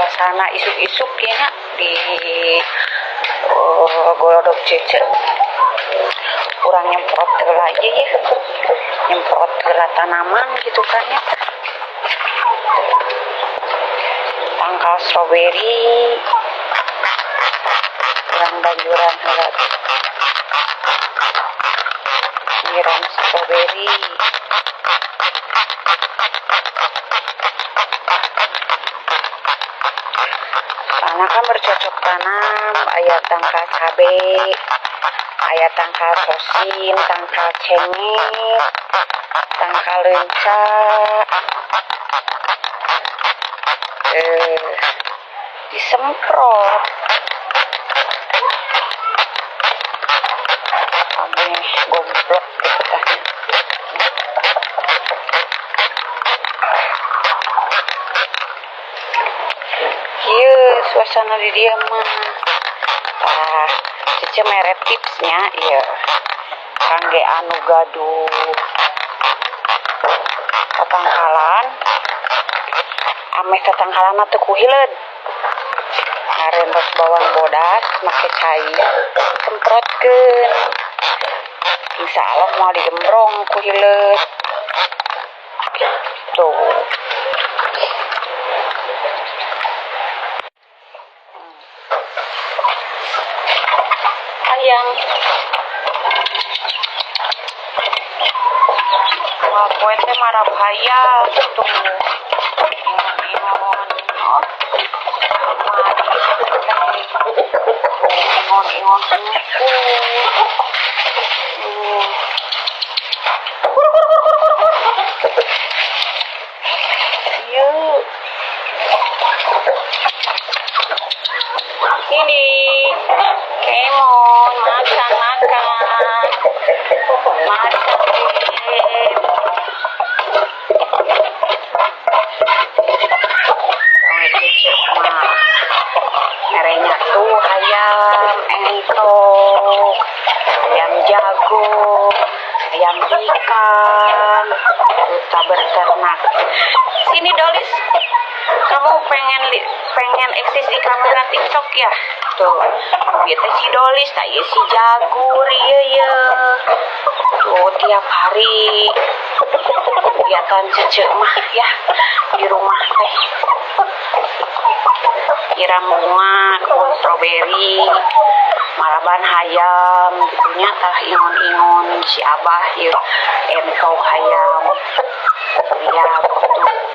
suasana isuk-isuk ya di Golodok Cece. Kurang nyemprot aja ya, nyemprot ke tanaman gitu kan ya. Tangkal stroberi kurang banjuran helat, nyiram stroberi. Karena kan bercocok tanam, aya tangkal cabe, aya tangkal sosin, tangkal cengkeh, tangkal lenca, disemprot. Kami goblok gitu kan. Iya, suasana di dia mah. Cece mere tipsnya, iya. Kangge anu gaduh katangkalan, ameh katangkalan teu kuhileud. Ngarendos bawang bodas, make cai, semprotkeun. Insya Allah mau digembrong kuhileud. Gitu. Yang kue teh marah bahaya gitu. Ingon ini Kemon makan merenya tuh ayam entok, ayam jago, ayam ikan, duta berternak. Sini Dolis, kamu pengen eksis di kamera TikTok ya? Tuh, gitu si Dolis, saya si Jagur, iya. Tuh tiap hari kegiatan Cece mah ya di rumah teh. Nyiram bunga, kebun stroberi, malaban hayam gitunya tah ingon-ingon si Abah yuk engkau hayam. Ya betul.